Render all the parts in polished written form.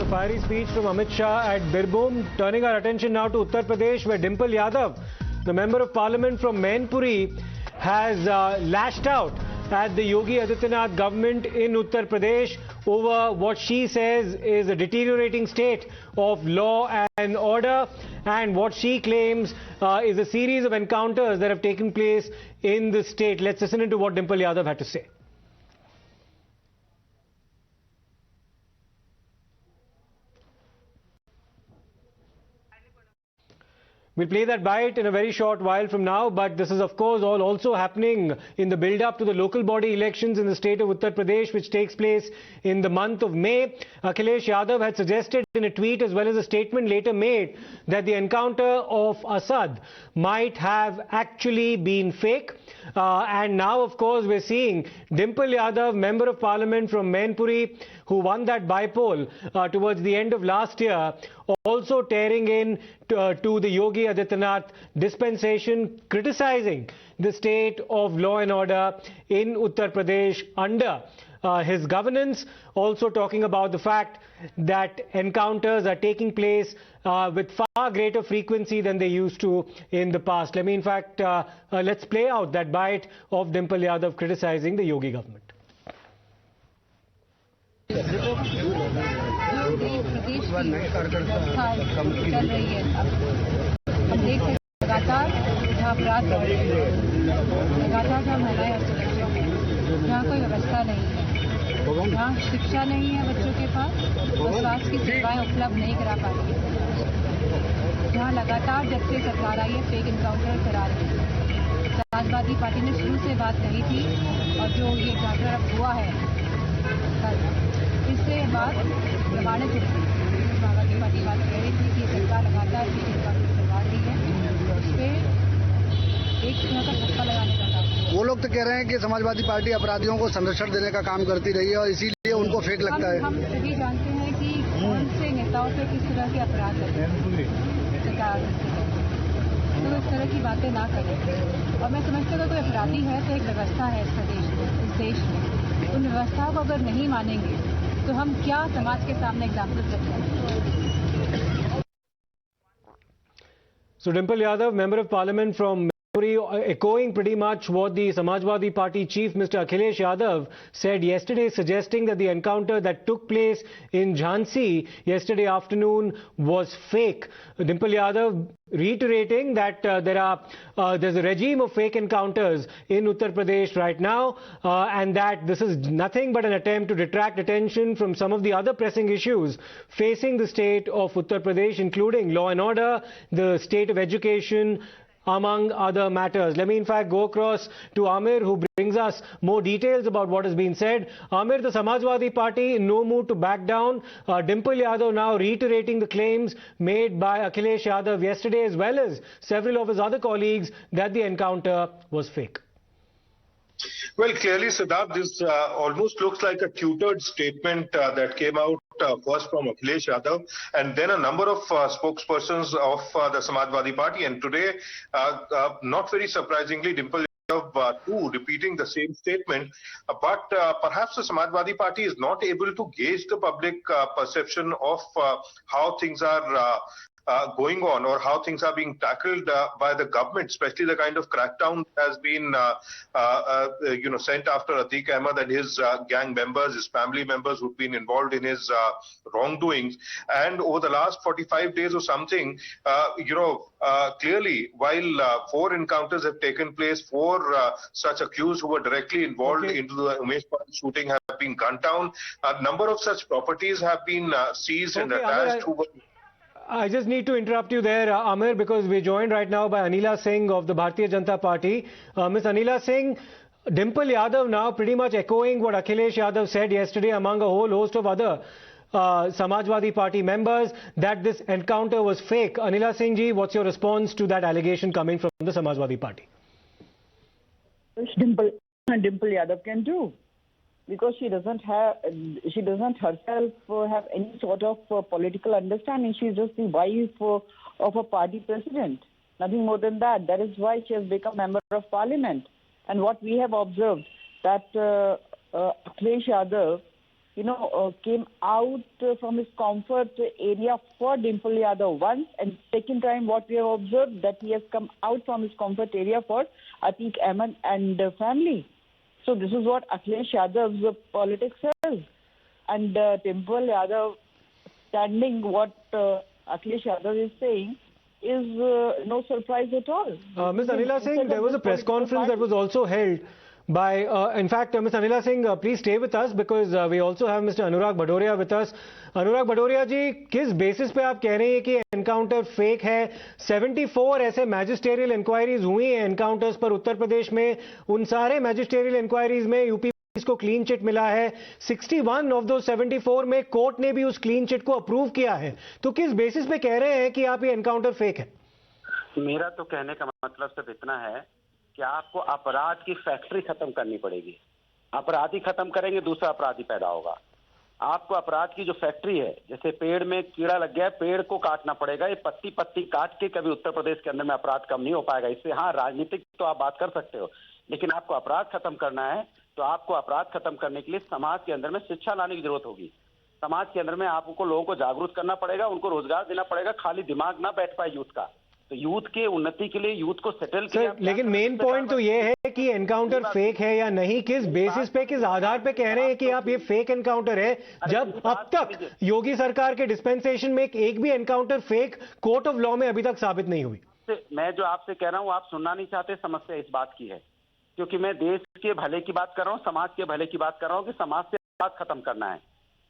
The fiery speech from Amit Shah at Birbhum. Turning our attention now to Uttar Pradesh, where Dimple Yadav, the Member of Parliament from Mainpuri, has lashed out at the Yogi Adityanath government in Uttar Pradesh over what she says is a deteriorating state of law and order, and what she claims is a series of encounters that have taken place in the state. Let's listen into what Dimple Yadav had to say. We'll play that bite in a very short while from now, but this is of course all also happening in the build-up to the local body elections in the state of Uttar Pradesh, which takes place in the month of May. Akhilesh Yadav had suggested in a tweet as well as a statement later made that the encounter of Asad might have actually been fake. And now of course we're seeing Dimple Yadav, Member of Parliament from Mainpuri, who won that by-poll towards the end of last year, also tearing in to the Yogi Adityanath dispensation, criticizing the state of law and order in Uttar Pradesh under his governance, also talking about the fact that encounters are taking place with far greater frequency than they used to in the past. Let me in fact, let's play out that bite of Dimple Yadav criticizing the Yogi government. प्रदेश की व्यवस्था चल रही है। हम देख सकते हैं लगातार जहाँ अपराध बढ़ रहे हैं, लगातार जहाँ महिलाएं असुरक्षित हैं, जहाँ कोई व्यवस्था नहीं है, जहाँ शिक्षा नहीं है बच्चों के पास, और स्वास्थ्य की सेवाएं उपलब्ध नहीं करा पा रही है, जहाँ लगातार जब से सरकार आई है फेक इनकाउंटर करा रही है। समाजवादी पार्टी ने शुरू से बात कही थी, और जो ये इनकाउंटर अब हुआ है इससे बात प्रमाणित हुई। समाजवादी पार्टी बात कह रही थी कि सरकार लगातार फेक इनकाउंटर करवा रही है, उस पर एक तरह का ठप्पा लगाने का काम। वो लोग तो कह रहे हैं कि समाजवादी पार्टी अपराधियों को संरक्षण देने का काम करती रही है और इसीलिए उनको फेक लगता है। हम सभी जानते हैं कि कौन से नेताओं पे किस तरह के अपराध लगते हैं सरकार, तो इस तरह की बातें ना करें। और मैं समझती हूँ अगर कोई अपराधी है तो एक व्यवस्था है इस प्रदेश में, इस देश में, उन व्यवस्थाओं को अगर नहीं मानेंगे तो हम क्या समाज के सामने एग्जाम्पल सेट करें। So Dimple Yadav, Member of Parliament from Mainpuri, echoing pretty much what the Samajwadi Party chief, Mr. Akhilesh Yadav, said yesterday, suggesting that the encounter that took place in Jhansi yesterday afternoon was fake. Dimple Yadav reiterating that there's a regime of fake encounters in Uttar Pradesh right now, and that this is nothing but an attempt to detract attention from some of the other pressing issues facing the state of Uttar Pradesh, including law and order, the state of education, among other matters. Let me in fact go across to Amir, who brings us more details about what has been said. Amir, the Samajwadi Party in no mood to back down. Dimple Yadav now reiterating the claims made by Akhilesh Yadav yesterday, as well as several of his other colleagues, that the encounter was fake. Well, clearly, Siddharth, this almost looks like a tutored statement that came out first from Akhilesh Yadav and then a number of spokespersons of the Samajwadi Party. And today, not very surprisingly, Dimple Yadav too repeating the same statement. But perhaps the Samajwadi Party is not able to gauge the public perception of how things are going on or how things are being tackled by the government, especially the kind of crackdown that has been sent after Atiq Ahmed and his gang members, his family members who've been involved in his wrongdoings. And over the last 45 days or something, clearly, while 4 encounters have taken place, 4 such accused who were directly involved into the Umesh Pal shooting have been gunned down. A number of such properties have been seized and attached to. I just need to interrupt you there, Amir, because we're joined right now by Anila Singh of the Bharatiya Janata Party. Ms. Anila Singh, Dimple Yadav now pretty much echoing what Akhilesh Yadav said yesterday among a whole host of other Samajwadi Party members, that this encounter was fake. Anila Singh ji, what's your response to that allegation coming from the Samajwadi Party? Which Dimple Yadav can do, because she doesn't herself have any sort of political understanding. She's just the wife of a party president, nothing more than that. That is why she has become member of parliament. And what we have observed, that Akhilesh Yadav, came out from his comfort area for Dimple Yadav once, and second time what we have observed that he has come out from his comfort area for Atiq Ahmed and family. So this is what Akhilesh Yadav's politics is. And Dimple Yadav standing what Akhilesh Yadav is saying is no surprise at all. Ms. Anila Singh, there was a press conference that was also held by, in fact, Ms. Anila Singh, please stay with us because we also have Mr. Anurag Bhadoria with us. Anurag Bhadoria ji, किस basis पे आप कह रहे हैं कि encounter fake है? 74 ऐसे मैजिस्टेरियल inquiries हुई हैं एनकाउंटर्स पर उत्तर प्रदेश में. उन सारे मैजिस्टेरियल इंक्वायरीज में यूपी को क्लीन चिट मिला है. 61 ऑफ दो 74 में कोर्ट ने भी उस क्लीन चिट को अप्रूव किया है. तो किस बेसिस पे कह रहे हैं कि आप ये एनकाउंटर फेक है? मेरा तो कहने का मतलब सिर्फ इतना है कि आपको अपराध की फैक्ट्री खत्म करनी पड़ेगी. अपराधी खत्म करेंगे, दूसरा अपराधी पैदा होगा. आपको अपराध की जो फैक्ट्री है, जैसे पेड़ में कीड़ा लग गया है, पेड़ को काटना पड़ेगा. ये पत्ती पत्ती काट के कभी उत्तर प्रदेश के अंदर में अपराध कम नहीं हो पाएगा. इससे हाँ, राजनीतिक तो आप बात कर सकते हो, लेकिन आपको अपराध खत्म करना है तो आपको अपराध खत्म करने के लिए समाज के अंदर में शिक्षा लाने की जरूरत होगी. समाज के अंदर में आपको लोगों को जागरूक करना पड़ेगा, उनको रोजगार देना पड़ेगा. खाली दिमाग ना बैठ पाए यूथ का, तो यूथ के उन्नति के लिए, यूथ को सेटल किया. लेकिन मेन पॉइंट तो ये है कि एनकाउंटर फेक है या नहीं. किस बेसिस पे, किस आधार पे कह रहे हैं कि आप ये फेक एनकाउंटर है, जब अब तक योगी सरकार के डिस्पेंसेशन में एक भी encounter fake court of law में अभी तक साबित नहीं हुई? मैं जो आपसे कह रहा हूं, आप सुनना नहीं चाहते. समस्या इस बात की है क्योंकि मैं देश के भले की बात कर रहा हूं, समाज के भले की बात कर रहा हूं कि समाज से अपराध खत्म करना है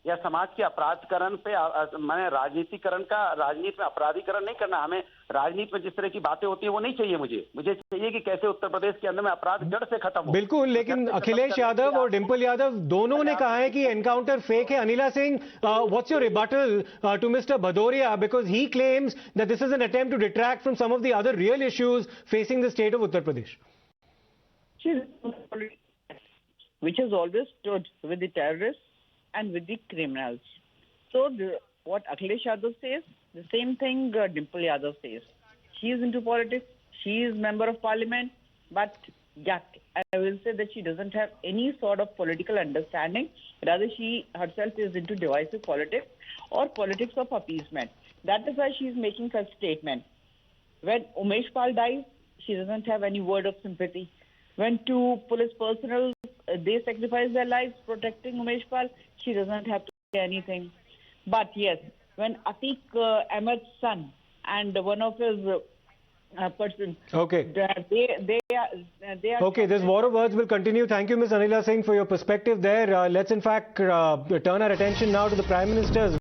या समाज के अपराधकरण पे मैंने राजनीतिकरण का, राजनीति में अपराधीकरण नहीं करना. हमें राजनीति में जिस तरह की बातें होती है वो नहीं चाहिए. मुझे चाहिए कि कैसे उत्तर प्रदेश के अंदर में अपराध जड़ से खत्म हो. बिल्कुल, लेकिन अखिलेश यादव और डिंपल यादव दोनों ने कहा है कि एनकाउंटर फेक है. Anila Singh, what's your rebuttal to mister Bhadauria, because he claims that this is an attempt to detract from some of the other real issues facing the state of Uttar Pradesh, which has always stood with the terrorists and with the criminals. So what Akhilesh Yadav says, the same thing Dimple Yadav says. She is into politics, she is member of parliament, but I will say that she doesn't have any sort of political understanding. Rather, she herself is into divisive politics or politics of appeasement. That is why she is making such statement. When Umesh Pal dies, she doesn't have any word of sympathy. When two police personnel they sacrifice their lives protecting Umesh Pal, she doesn't have to say anything. But yes, when Atiq Ahmed's son and one of his person, okay, they are okay, this war of words will continue. Thank you, Ms. Anila Singh, for your perspective there. Let's in fact turn our attention now to the Prime Minister's